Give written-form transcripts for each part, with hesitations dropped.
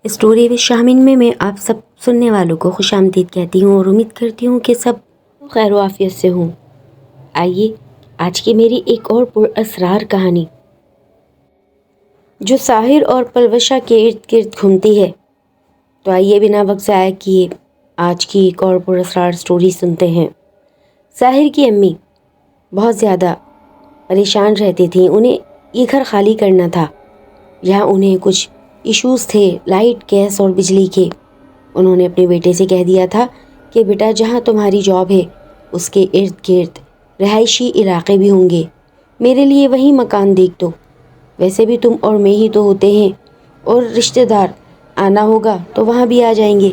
Story with شامن میں آپ سب سننے والوں کو خوش آمدید کہتی ہوں اور امید کرتی ہوں کہ سب خیر و عافیت سے ہوں۔ آئیے آج کی میری ایک اور پر اسرار کہانی جو ساحر اور پلوشا کے ارد گرد گھومتی ہے، تو آئیے بنا وقت ضائع کیے آج کی ایک اور پر اسرار اسٹوری سنتے ہیں۔ ساحر کی امی بہت زیادہ پریشان رہتی تھیں، انہیں یہ گھر خالی کرنا تھا۔ یہاں انہیں کچھ ایشوز تھے لائٹ، گیس اور بجلی کے۔ انہوں نے اپنے بیٹے سے کہہ دیا تھا کہ بیٹا جہاں تمہاری جاب ہے اس کے ارد گرد رہائشی علاقے بھی ہوں گے، میرے لیے وہیں مکان دیکھ دو۔ ویسے بھی تم اور میں ہی تو ہوتے ہیں، اور رشتہ دار آنا ہوگا تو وہاں بھی آ جائیں گے۔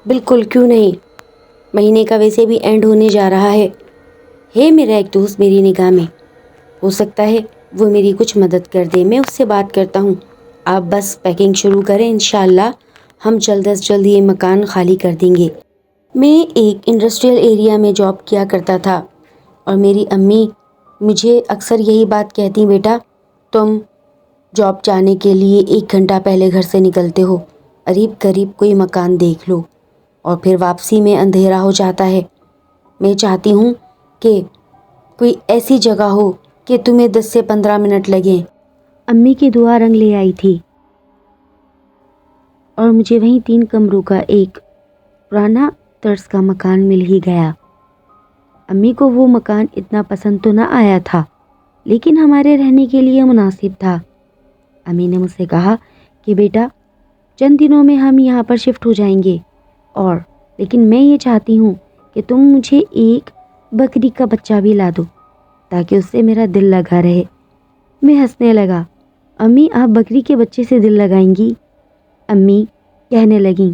بالکل، کیوں نہیں، مہینے کا ویسے بھی اینڈ ہونے جا رہا ہے میرا ایک دوست میری نگاہ میں، ہو سکتا ہے وہ میری کچھ مدد کر دے، میں اس سے بات کرتا ہوں۔ آپ بس پیکنگ شروع کریں، انشاءاللہ ہم جلد از جلد یہ مکان خالی کر دیں گے۔ میں ایک انڈسٹریل ایریا میں جاب کیا کرتا تھا اور میری امی مجھے اکثر یہی بات کہتی، بیٹا تم جاب جانے کے لیے 1 گھنٹہ پہلے گھر سے نکلتے ہو، قریب کوئی مکان دیکھ لو اور پھر واپسی میں اندھیرا ہو جاتا ہے۔ میں چاہتی ہوں کہ کوئی ایسی جگہ ہو کہ تمہیں 10 سے 15 منٹ لگیں۔ امی کی دعا رنگ لے آئی تھی اور مجھے وہیں 3 کمروں کا ایک پرانا طرز کا مکان مل ہی گیا۔ امی کو وہ مکان اتنا پسند تو نہ آیا تھا، لیکن ہمارے رہنے کے لیے مناسب تھا۔ امی نے مجھ سے کہا کہ بیٹا چند دنوں میں ہم یہاں پر شفٹ ہو جائیں گے، لیکن میں یہ چاہتی ہوں کہ تم مجھے ایک بکری کا بچہ بھی لا دو تاکہ اس سے میرا دل لگا رہے۔ میں ہنسنے لگا، امی آپ بکری کے بچے سے دل لگائیں گی؟ امی کہنے لگیں،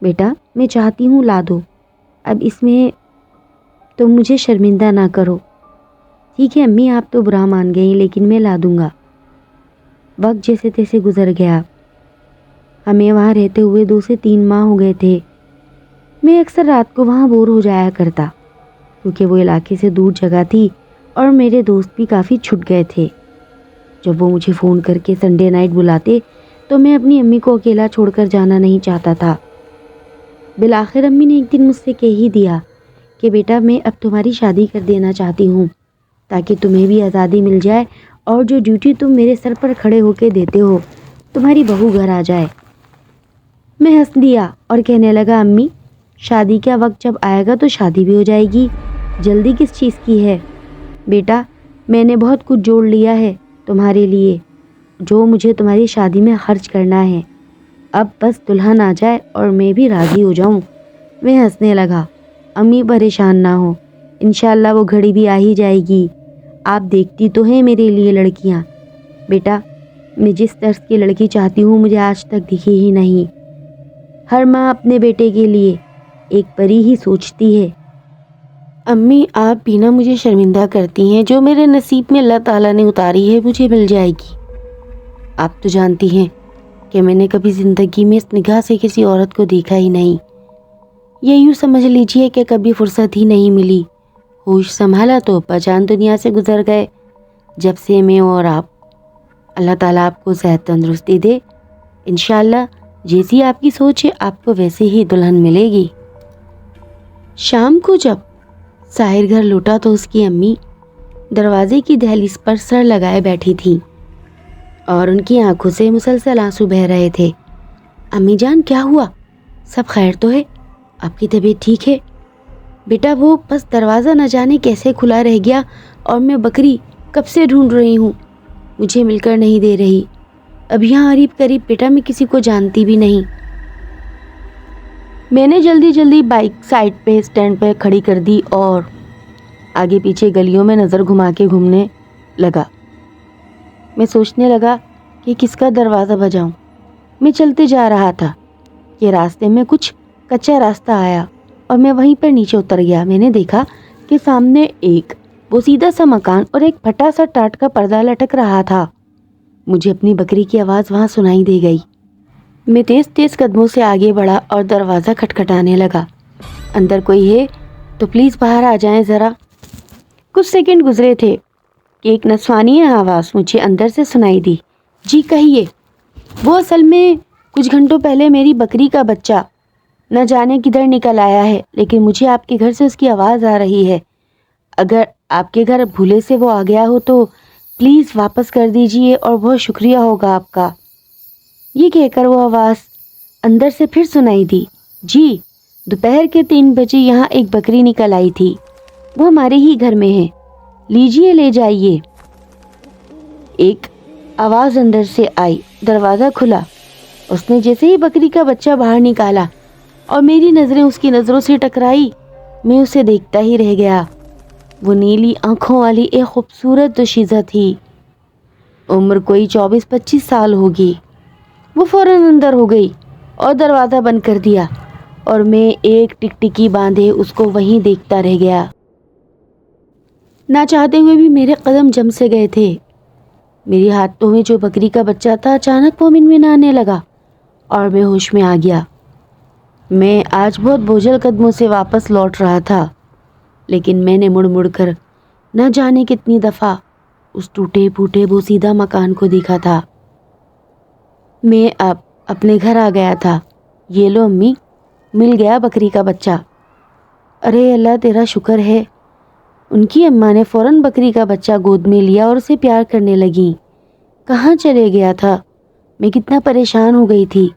بیٹا میں چاہتی ہوں لا دو، اب اس میں تم مجھے شرمندہ نہ کرو۔ ٹھیک ہے امی، آپ تو برا مان گئی، لیکن میں لا دوں گا۔ وقت جیسے تیسے گزر گیا، ہمیں وہاں رہتے ہوئے 2 سے 3 ماہ ہو گئے تھے۔ میں اکثر رات کو وہاں بور ہو جایا کرتا کیونکہ وہ علاقے سے دور جگہ تھی اور میرے دوست بھی کافی چھٹ گئے تھے۔ جب وہ مجھے فون کر کے سنڈے نائٹ بلاتے تو میں اپنی امی کو اکیلا چھوڑ کر جانا نہیں چاہتا تھا۔ بالآخر امی نے ایک دن مجھ سے کہہ ہی دیا کہ بیٹا میں اب تمہاری شادی کر دینا چاہتی ہوں تاکہ تمہیں بھی آزادی مل جائے اور جو ڈیوٹی تم میرے سر پر کھڑے ہو کے دیتے ہو تمہاری بہو گھر آ جائے۔ میں ہنس دیا اور کہنے لگا، امی شادی کا وقت جب آئے گا تو شادی بھی ہو جائے گی، جلدی کس چیز کی ہے؟ بیٹا میں نے بہت کچھ جوڑ لیا ہے تمہارے لیے جو مجھے تمہاری شادی میں خرچ کرنا ہے، اب بس دلہن آ جائے اور میں بھی راضی ہو جاؤں۔ میں ہنسنے لگا، امی پریشان نہ ہو، انشاءاللہ وہ گھڑی بھی آ ہی جائے گی، آپ دیکھتی تو ہیں میرے لیے لڑکیاں۔ بیٹا میں جس طرز کی لڑکی چاہتی ہوں مجھے آج تک دکھی ہی نہیں۔ ہر ماں اپنے بیٹے کے لیے ایک پری ہی سوچتی ہے۔ امی آپ بھی نہ مجھے شرمندہ کرتی ہیں، جو میرے نصیب میں اللہ تعالیٰ نے اتاری ہے مجھے مل جائے گی۔ آپ تو جانتی ہیں کہ میں نے کبھی زندگی میں اس نگاہ سے کسی عورت کو دیکھا ہی نہیں، یہ یوں سمجھ لیجئے کہ کبھی فرصت ہی نہیں ملی۔ ہوش سنبھالا تو ابا جان دنیا سے گزر گئے۔ جب سے میں اور آپ، اللہ تعالیٰ آپ کو صحت تندرستی دے، انشاءاللہ جیسی آپ کی سوچ ہے آپ کو ویسے ہی دلہن ملے گی۔ شام کو جب ساحر گھر لوٹا تو اس کی امی دروازے کی دہلیز پر سر لگائے بیٹھی تھیں اور ان کی آنکھوں سے مسلسل آنسو بہہ رہے تھے۔ امی جان کیا ہوا؟ سب خیر تو ہے؟ آپ کی طبیعت ٹھیک ہے؟ بیٹا وہ بس دروازہ نہ جانے کیسے کھلا رہ گیا اور میں بکری کب سے ڈھونڈ رہی ہوں، مجھے مل کر نہیں دے رہی۔ اب یہاں قریب بیٹا میں کسی کو جانتی بھی نہیں۔ میں نے جلدی بائک سائڈ پہ اسٹینڈ پہ کھڑی کر دی اور آگے پیچھے گلیوں میں نظر گھما کے گھومنے لگا۔ میں سوچنے لگا کہ کس کا دروازہ بجاؤں۔ میں چلتے جا رہا تھا کہ راستے میں کچھ کچا راستہ آیا اور میں وہیں پر نیچے اتر گیا۔ میں نے دیکھا کہ سامنے ایک بوسیدہ سا مکان اور ایک پھٹا سا ٹاٹ کا پردہ لٹک رہا تھا۔ مجھے اپنی بکری کی آواز وہاں سنائی دے گئی۔ میں تیز قدموں سے آگے بڑھا اور دروازہ کھٹکھٹانے لگا۔ اندر کوئی ہے تو پلیز باہر آ جائیں ذرا۔ کچھ سیکنڈ گزرے تھے کہ ایک نسوانی آواز مجھے اندر سے سنائی دی، جی کہیے۔ وہ اصل میں کچھ گھنٹوں پہلے میری بکری کا بچہ نہ جانے کدھر نکل آیا ہے، لیکن مجھے آپ کے گھر سے اس کی آواز آ رہی ہے۔ اگر آپ کے گھر بھولے سے وہ آ گیا ہو تو پلیز واپس کر دیجئے اور بہت شکریہ ہوگا آپ کا۔ یہ کہہ کر وہ آواز اندر سے پھر سنائی دی۔ جی، دوپہر کے 3 بجے یہاں ایک بکری نکل آئی تھی، وہ ہمارے ہی گھر میں ہے، لیجئے لے جائیے۔ ایک آواز اندر سے آئی، دروازہ کھلا، اس نے جیسے ہی بکری کا بچہ باہر نکالا اور میری نظریں اس کی نظروں سے ٹکرائی، میں اسے دیکھتا ہی رہ گیا۔ وہ نیلی آنکھوں والی ایک خوبصورت دوشیزہ تھی، عمر کوئی 24-25 سال ہوگی۔ وہ فوراً اندر ہو گئی اور دروازہ بند کر دیا اور میں ایک ٹکٹکی باندھے اس کو وہیں دیکھتا رہ گیا۔ نہ چاہتے ہوئے بھی میرے قدم جم سے گئے تھے۔ میری ہاتھوں میں جو بکری کا بچہ تھا اچانک وہ منمنانے لگا اور میں ہوش میں آ گیا۔ میں آج بہت بوجھل قدموں سے واپس لوٹ رہا تھا، لیکن میں نے مڑ مڑ کر نہ جانے کتنی دفعہ اس ٹوٹے پھوٹے بوسیدہ مکان کو دیکھا تھا۔ میں اب اپنے گھر آ گیا تھا۔ یہ لو امی، مل گیا بکری کا بچہ۔ ارے اللہ تیرا شکر ہے۔ ان کی اماں نے فوراً بکری کا بچہ گود میں لیا اور اسے پیار کرنے لگیں۔ کہاں چلے گیا تھا؟ میں کتنا پریشان ہو گئی تھی۔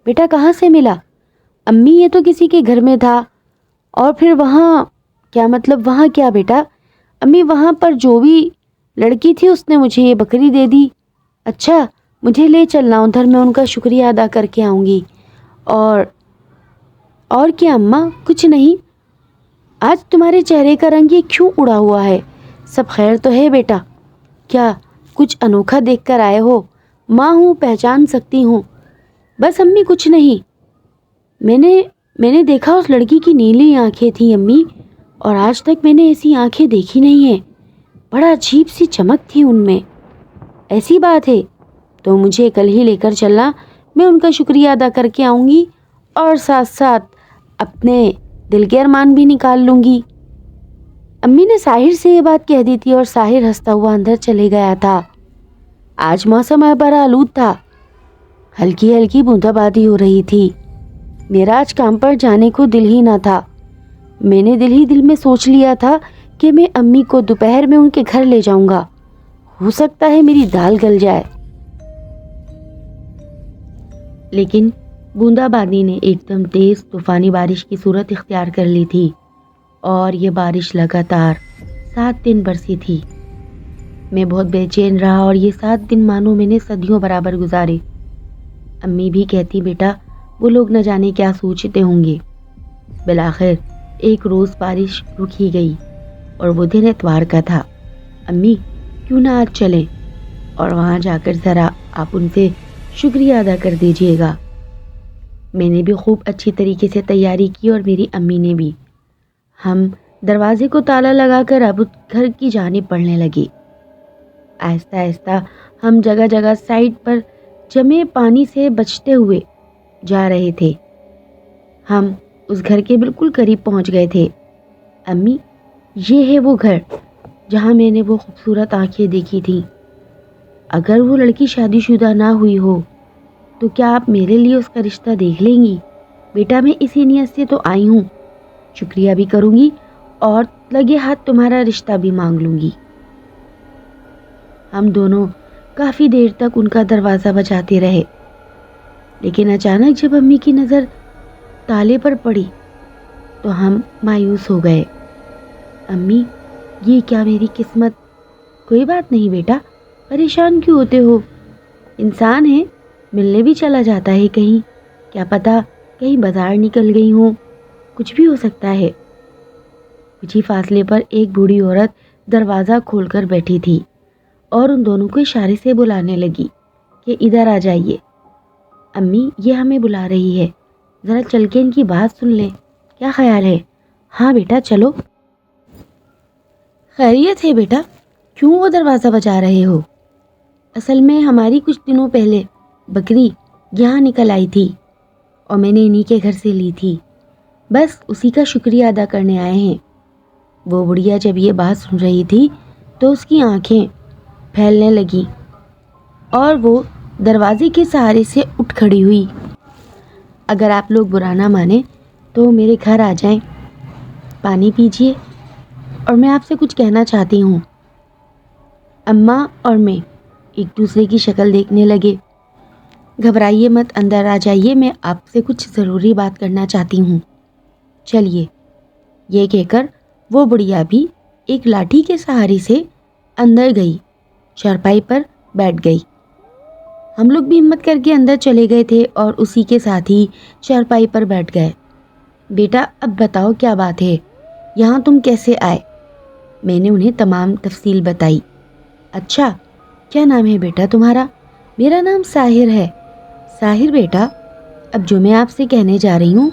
بیٹا کہاں سے ملا؟ امی یہ تو کسی کے گھر میں تھا۔ اور پھر وہاں کیا مطلب وہاں کیا بیٹا؟ امی وہاں پر جو بھی لڑکی تھی اس نے مجھے یہ بکری دے دی۔ اچھا مجھے لے چلنا ادھر، میں ان کا شکریہ ادا کر کے آؤں گی۔ اور کیا اماں؟ کچھ نہیں۔ آج تمہارے چہرے کا رنگ یہ کیوں اڑا ہوا ہے؟ سب خیر تو ہے بیٹا؟ کیا کچھ انوکھا دیکھ کر آئے ہو؟ ماں ہوں، پہچان سکتی ہوں۔ بس امی کچھ نہیں، میں نے دیکھا اس لڑکی کی نیلی آنکھیں تھیں امی، اور آج تک میں نے ایسی آنکھیں دیکھی نہیں ہیں۔ بڑا عجیب سی چمک تھی ان میں۔ ایسی بات ہے تو مجھے کل ہی لے کر چلنا، میں ان کا شکریہ ادا کر کے آؤں گی اور ساتھ ساتھ اپنے دل کے ارمان بھی نکال لوں گی۔ امی نے ساحر سے یہ بات کہہ دی تھی اور ساحر ہنستا ہوا اندر چلے گیا تھا۔ آج موسم ابر آلود تھا، ہلکی ہلکی بوندا بادی ہو رہی تھی۔ میرا آج کام پر جانے کو دل ہی نہ تھا۔ میں نے دل ہی دل میں سوچ لیا تھا کہ میں امی کو دوپہر میں ان کے گھر لے جاؤں گا، ہو سکتا ہے میری دال گل جائے۔ لیکن بوندا بادی نے ایک دم تیز طوفانی بارش کی صورت اختیار کر لی تھی اور یہ بارش لگاتار 7 دن برسی تھی۔ میں بہت بے چین رہا اور یہ 7 دن مانو میں نے صدیوں برابر گزارے۔ امی بھی کہتی بیٹا وہ لوگ نہ جانے کیا سوچتے ہوں گے۔ بالآخر ایک روز بارش رک ہی گئی اور وہ دن اتوار کا تھا۔ امی کیوں نہ آج چلیں اور وہاں جا کر ذرا آپ ان سے شکریہ ادا کر دیجیے گا۔ میں نے بھی خوب اچھی طریقے سے تیاری کی اور میری امی نے بھی۔ ہم دروازے کو تالا لگا کر اب گھر کی جانب بڑھنے لگے۔ آہستہ آہستہ ہم جگہ جگہ سائڈ پر جمے پانی سے بچتے ہوئے جا رہے تھے۔ ہم اس گھر کے بالکل قریب پہنچ گئے تھے۔ امی یہ ہے وہ گھر جہاں میں نے وہ خوبصورت آنکھیں دیکھی تھیں۔ اگر وہ لڑکی شادی شدہ نہ ہوئی ہو تو کیا آپ میرے لیے اس کا رشتہ دیکھ لیں گی؟ بیٹا میں اسی نیت سے تو آئی ہوں، شکریہ بھی کروں گی اور لگے ہاتھ تمہارا رشتہ بھی مانگ لوں گی۔ ہم دونوں کافی دیر تک ان کا دروازہ بجاتے رہے، لیکن اچانک جب امی کی نظر تالے پر پڑی تو ہم مایوس ہو گئے۔ امی یہ کیا میری قسمت؟ کوئی بات نہیں بیٹا، پریشان کیوں ہوتے ہو؟ انسان ہے، ملنے بھی چلا جاتا ہے کہیں، کیا پتا کہیں بازار نکل گئی ہوں، کچھ بھی ہو سکتا ہے۔ کچھ ہی فاصلے پر ایک بوڑھی عورت دروازہ کھول کر بیٹھی تھی اور ان دونوں کو اشارے سے بلانے لگی کہ ادھر آ جائیے۔ امی یہ ہمیں بلا رہی ہے، ذرا چل کے ان کی بات سن لیں، کیا خیال ہے؟ ہاں بیٹا چلو۔ خیریت ہے بیٹا؟ کیوں وہ دروازہ بجا رہے ہو؟ اصل میں ہماری کچھ دنوں پہلے بکری یہاں نکل آئی تھی اور میں نے انہی کے گھر سے لی تھی، بس اسی کا شکریہ ادا کرنے آئے ہیں۔ وہ بڑھیا جب یہ بات سن رہی تھی تو اس کی آنکھیں پھیلنے لگیں اور وہ دروازے کے سہارے سے اٹھ کھڑی ہوئی اگر آپ لوگ برا نہ مانیں تو میرے گھر آ جائیں، پانی پیجیے، اور میں آپ سے کچھ کہنا چاہتی ہوں۔ اماں اور میں ایک دوسرے کی شکل دیکھنے لگے۔ گھبرائیے مت، اندر آ جائیے، میں آپ سے کچھ ضروری بات کرنا چاہتی ہوں۔ چلیے، یہ کہہ کر وہ بڑھیا بھی ایک لاٹھی کے سہارے سے اندر گئی، چارپائی پر بیٹھ گئی۔ ہم لوگ بھی ہمت کر کے اندر چلے گئے تھے اور اسی کے ساتھ ہی چارپائی پر بیٹھ گئے۔ بیٹا اب بتاؤ کیا بات ہے، یہاں تم کیسے آئے؟ میں نے انہیں تمام تفصیل بتائی۔ اچھا، کیا نام ہے بیٹا تمہارا؟ میرا نام ساحر ہے۔ ساحر بیٹا، اب جو میں آپ سے کہنے جا رہی ہوں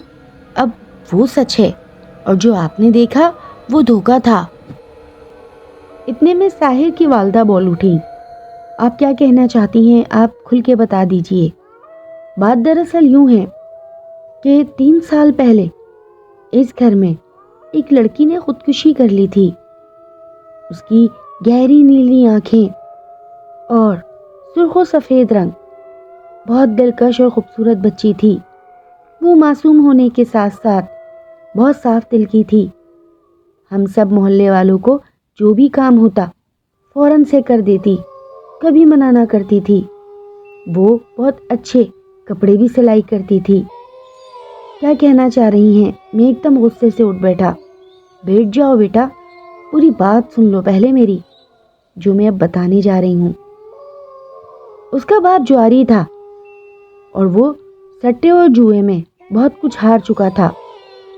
اب وہ سچ ہے، اور جو آپ نے دیکھا وہ دھوکا تھا۔ اتنے میں ساحر کی والدہ بول اٹھی، آپ کیا کہنا چاہتی ہیں؟ آپ کھل کے بتا دیجئے۔ بات دراصل یوں ہے کہ 3 سال پہلے اس گھر میں ایک لڑکی نے خودکشی کر لی تھی۔ اس کی گہری نیلی آنکھیں اور سرخ و سفید رنگ، بہت دلکش اور خوبصورت بچی تھی۔ وہ معصوم ہونے کے ساتھ ساتھ بہت صاف دل کی تھی۔ ہم سب محلے والوں کو جو بھی کام ہوتا فوراً سے کر دیتی، کبھی منع نہ کرتی تھی۔ وہ بہت اچھے کپڑے بھی سلائی کرتی تھی۔ کیا کہنا چاہ رہی ہیں؟ میں ایک دم غصے سے اٹھ بیٹھا۔ بیٹھ جاؤ بیٹا، پوری بات سن لو پہلے میری، جو میں اب بتانے جا رہی ہوں۔ اس کا باپ جواری تھا اور وہ سٹے اور جوئے میں بہت کچھ ہار چکا تھا۔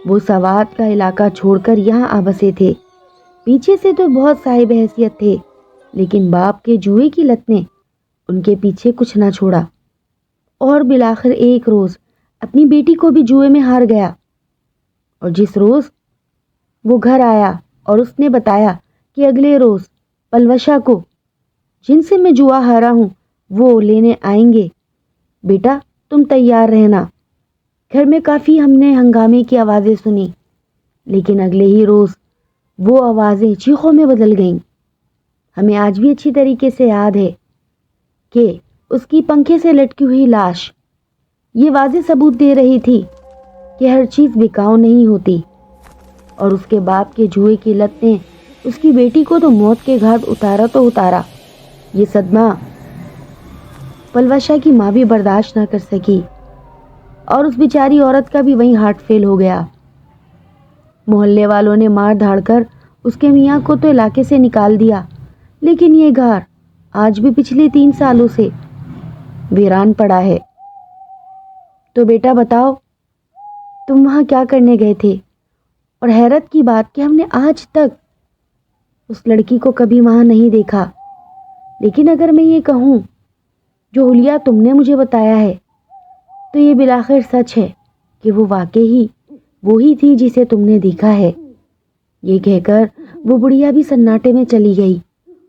وہ سوات کا علاقہ چھوڑ کر یہاں آ بسے تھے۔ پیچھے سے تو بہت صاحب حیثیت تھے، لیکن باپ کے جوئے کی لت نے ان کے پیچھے کچھ نہ چھوڑا، اور بالآخر ایک روز اپنی بیٹی کو بھی جوئے میں ہار گیا۔ اور جس روز وہ گھر آیا اور اس نے بتایا کہ اگلے روز پلوشا کو، جن سے میں جوا ہارا ہوں، وہ لینے آئیں گے، بیٹا تم تیار رہنا۔ گھر میں کافی ہم نے ہنگامے کی آوازیں سنی، لیکن اگلے ہی روز وہ آوازیں چیخوں میں بدل گئیں۔ ہمیں آج بھی اچھی طریقے سے یاد ہے کہ اس کی پنکھے سے لٹکی ہوئی لاش یہ واضح ثبوت دے رہی تھی کہ ہر چیز بکاؤ نہیں ہوتی، اور اس کے باپ کے جوئے کی لت نے اس کی بیٹی کو تو موت کے گھاٹ اتارا تو اتارا۔ یہ صدمہ پلوشا کی ماں بھی برداشت نہ کر سکی، اور اس بیچاری عورت کا بھی وہیں ہارٹ فیل ہو گیا۔ محلے والوں نے مار دھاڑ کر اس کے میاں کو تو علاقے سے نکال دیا، لیکن یہ گھر آج بھی پچھلے 3 سالوں سے ویران پڑا ہے۔ تو بیٹا بتاؤ، تم وہاں کیا کرنے گئے تھے؟ اور حیرت کی بات کہ ہم نے آج تک اس لڑکی کو کبھی وہاں نہیں دیکھا۔ لیکن اگر میں یہ کہوں جو حلیہ تم نے مجھے بتایا ہے، تو یہ بالآخر سچ ہے کہ وہ واقعی وہی تھی جسے تم نے دیکھا ہے۔ یہ کہہ کر وہ بڑھیا بھی سناٹے میں چلی گئی،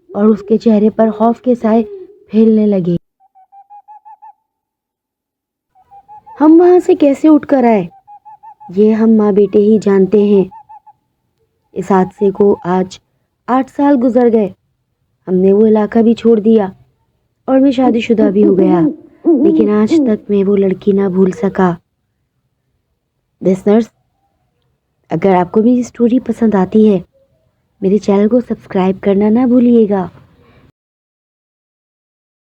اور اس کے چہرے پر خوف کے سائے پھیلنے لگے۔ ہم وہاں سے کیسے اٹھ کر آئے، یہ ہم ماں بیٹے ہی جانتے ہیں۔ اس حادثے کو آج 8 سال گزر گئے۔ ہم نے وہ علاقہ بھی چھوڑ دیا، اور میں شادی شدہ بھی ہو گیا، لیکن آج تک میں وہ لڑکی نہ بھول سکا۔ لسنرز، اگر آپ کو میری سٹوری پسند آتی ہے، میرے چینل کو سبسکرائب کرنا نہ بھولیے گا۔